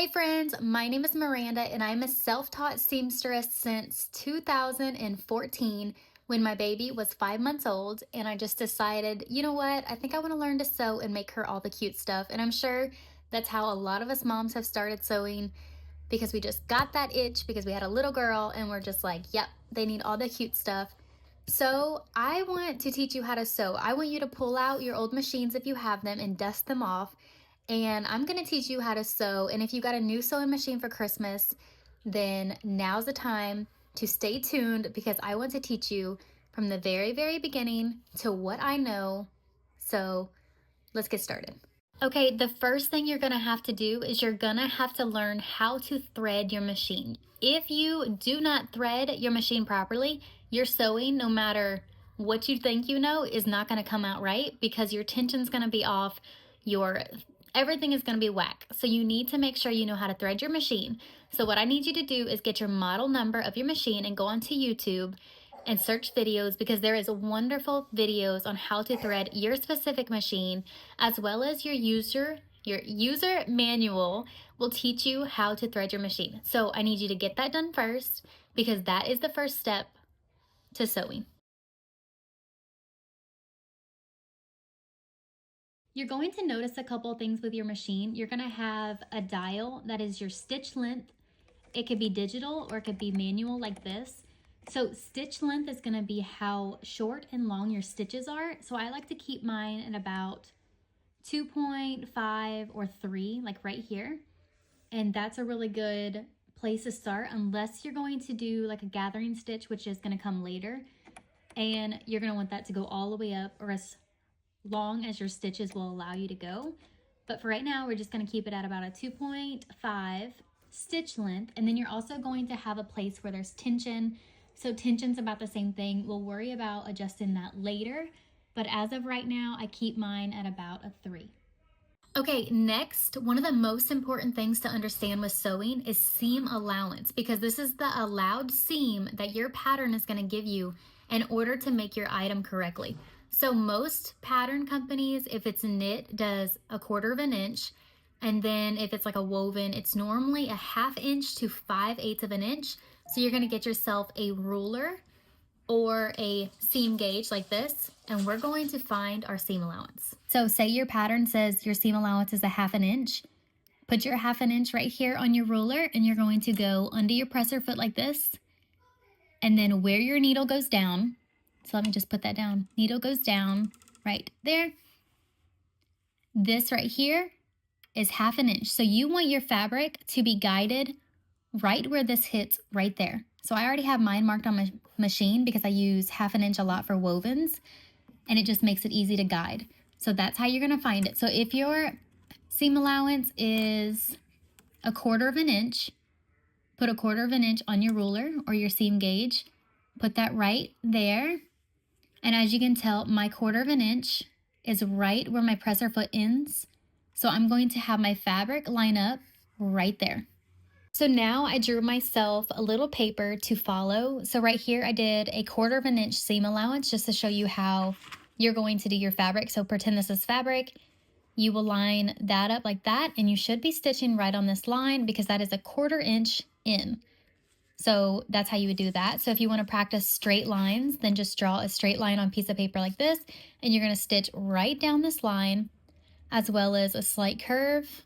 Hey friends, my name is Miranda and I'm a self-taught seamstress since 2014 when my baby was 5 months old, and I just decided, you know what, I think I want to learn to sew and make her all the cute stuff. And I'm sure that's how a lot of us moms have started sewing, because we just got that itch because we had a little girl and we're just like, yep, they need all the cute stuff. So I want to teach you how to sew. I want you to pull out your old machines if you have them and dust them off. And I'm going to teach you how to sew. And if you got a new sewing machine for Christmas, then now's the time to stay tuned, because I want to teach you from the very, very beginning to what I know. So let's get started. Okay, the first thing you're gonna have to do is you're gonna have to learn how to thread your machine. If you do not thread your machine properly, your sewing, no matter what you think you know, is not gonna come out right, because your tension's gonna be off, everything is gonna be whack. So you need to make sure you know how to thread your machine. So what I need you to do is get your model number of your machine and go onto YouTube and search videos, because there is wonderful videos on how to thread your specific machine, as well as your user manual will teach you how to thread your machine. So I need you to get that done first, because that is the first step to sewing. You're going to notice a couple things with your machine. You're going to have a dial that is your stitch length. It could be digital or it could be manual like this. So stitch length is going to be how short and long your stitches are. So I like to keep mine at about 2.5 or 3, like right here. And that's a really good place to start, unless you're going to do like a gathering stitch, which is going to come later. And you're going to want that to go all the way up, or as long as your stitches will allow you to go. But for right now, we're just going to keep it at about a 2.5 stitch length. And then you're also going to have a place where there's tension. So tension's about the same thing. We'll worry about adjusting that later. But as of right now, I keep mine at about a 3. Okay, next, one of the most important things to understand with sewing is seam allowance, because this is the allowed seam that your pattern is going to give you in order to make your item correctly. So most pattern companies, if it's knit, does 1/4 inch. And then if it's like a woven, it's normally a 1/2 inch to 5/8 of an inch. So you're going to get yourself a ruler or a seam gauge like this, and we're going to find our seam allowance. So say your pattern says your seam allowance is a 1/2 inch. Put your 1/2 inch right here on your ruler, and you're going to go under your presser foot like this, and then where your needle goes down. So let me just put that down. Needle goes down right there. This right here is 1/2 inch. So you want your fabric to be guided right where this hits right there. So I already have mine marked on my machine because I use 1/2 inch a lot for wovens, and it just makes it easy to guide. So that's how you're going to find it. So if your seam allowance is 1/4 inch, put 1/4 inch on your ruler or your seam gauge. Put that right there. And as you can tell, my 1/4 inch is right where my presser foot ends. So I'm going to have my fabric line up right there. So now I drew myself a little paper to follow. So right here I did a 1/4 inch seam allowance just to show you how you're going to do your fabric. So pretend this is fabric. You will line that up like that, and you should be stitching right on this line because that is a 1/4 inch in. So that's how you would do that. So if you want to practice straight lines, then just draw a straight line on a piece of paper like this, and you're going to stitch right down this line, as well as a slight curve,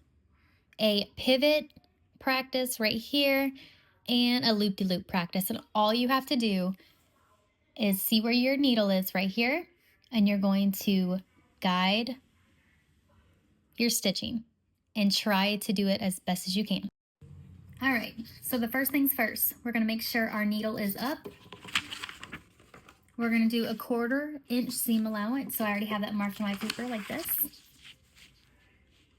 a pivot practice right here, and a loop-de-loop practice. And all you have to do is see where your needle is right here, and you're going to guide your stitching and try to do it as best as you can. All right, so the first things first, we're going to make sure our needle is up. We're going to do a 1/4 inch seam allowance. So I already have that marked on my paper like this.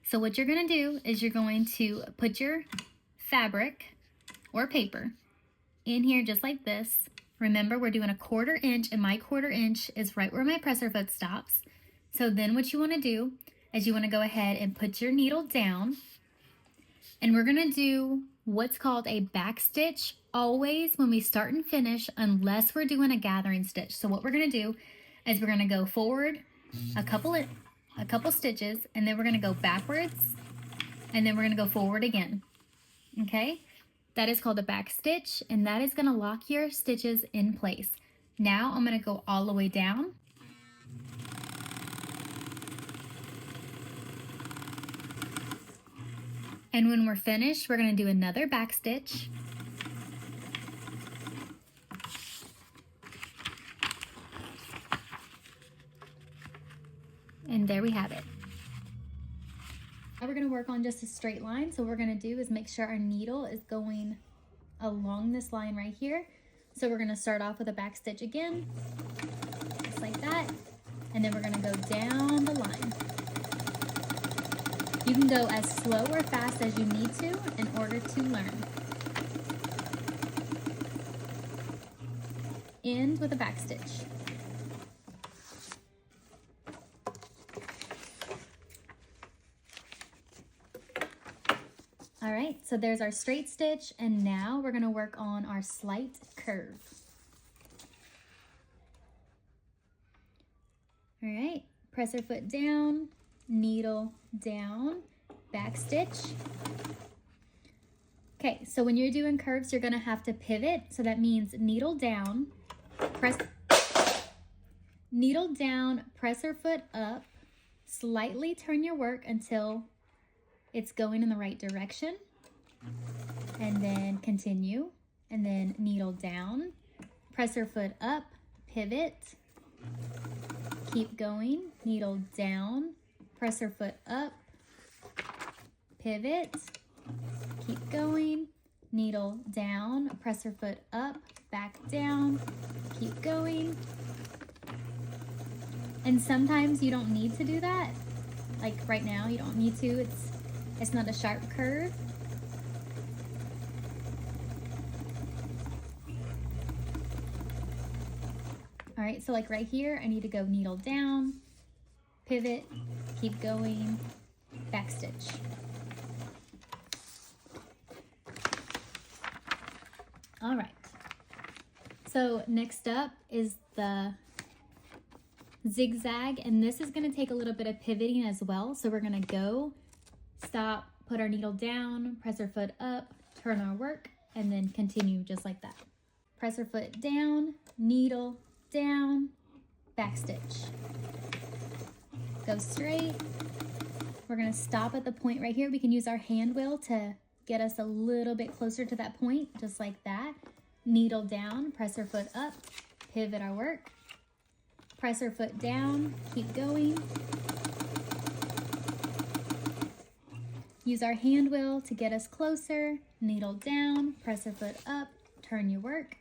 So what you're going to do is you're going to put your fabric or paper in here just like this. Remember, we're doing a 1/4 inch, and my 1/4 inch is right where my presser foot stops. So then what you want to do is you want to go ahead and put your needle down, and we're going to do what's called a back stitch always when we start and finish, unless we're doing a gathering stitch. So what we're going to do is we're going to go forward a couple stitches, and then we're going to go backwards, and then we're going to go forward again. Okay, that is called a back stitch, and that is going to lock your stitches in place. Now I'm going to go all the way down. And when we're finished, we're going to do another back stitch. And there we have it. Now we're going to work on just a straight line. So what we're going to do is make sure our needle is going along this line right here. So we're going to start off with a back stitch again, just like that. And then we're going to go down the line. You can go as slow or fast as you need to in order to learn. End with a back stitch. All right, so there's our straight stitch, and now we're going to work on our slight curve. All right, press our foot down, needle down, back stitch. Okay, so when you're doing curves, you're going to have to pivot. So that means needle down, needle down, press our foot up, slightly turn your work until it's going in the right direction, and then continue, and then needle down, press our foot up, pivot, keep going, needle down, press our foot up, pivot, keep going, needle down, press our foot up, back down, keep going. And sometimes you don't need to do that. Like right now, you don't need to. It's not a sharp curve. All right, so like right here, I need to go needle down, pivot, keep going, back stitch. All right, so next up is the zigzag, and this is going to take a little bit of pivoting as well. So we're going to go, stop, put our needle down, press our foot up, turn our work, and then continue just like that. Press our foot down, needle down, back stitch. Go straight. We're going to stop at the point right here. We can use our hand wheel to get us a little bit closer to that point, just like that. Needle down, press our foot up, pivot our work. Press our foot down, keep going. Use our hand wheel to get us closer. Needle down, press our foot up, turn your work.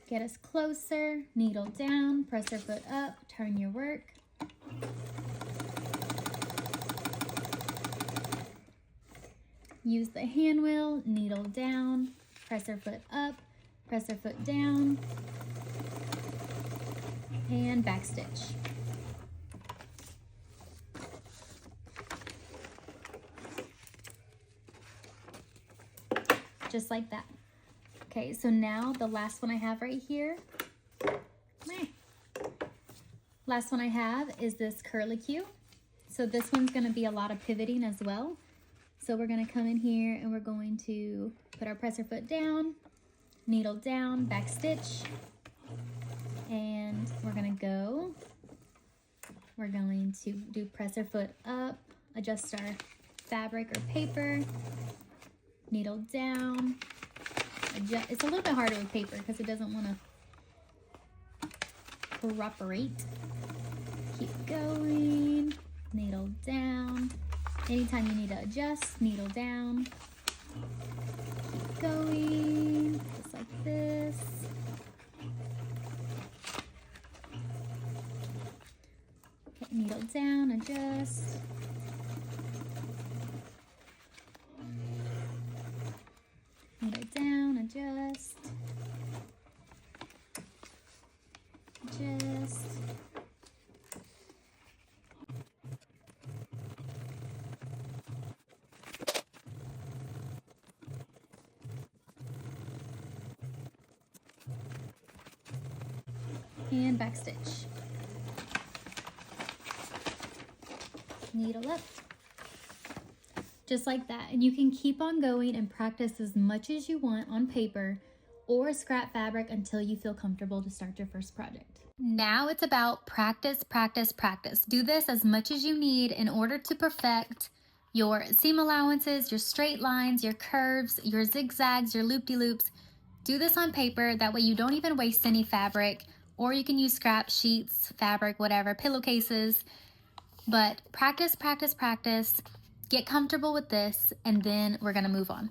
Get us closer, needle down, press our foot up, turn your work. Use the hand wheel, needle down, press our foot up, press our foot down, and back stitch. Just like that. Okay, so now the last one I have right here, last one I have is this curlicue. So this one's gonna be a lot of pivoting as well. So we're gonna come in here and we're going to put our presser foot down, needle down, back stitch, and we're going to do presser foot up, adjust our fabric or paper, needle down, adjust. It's a little bit harder with paper because it doesn't want to cooperate. Keep going, needle down. Anytime you need to adjust, needle down. Keep going, just like this. Okay, needle down, adjust. Needle down, adjust. Adjust. And back stitch. needle up. Just like that. And you can keep on going and practice as much as you want on paper or scrap fabric until you feel comfortable to start your first project. Now it's about practice, practice, practice. Do this as much as you need in order to perfect your seam allowances, your straight lines, your curves, your zigzags, your loop-de-loops. Do this on paper, that way you don't even waste any fabric, or you can use scrap sheets, fabric, whatever, pillowcases. But practice, practice, practice. Get comfortable with this, and then we're gonna move on.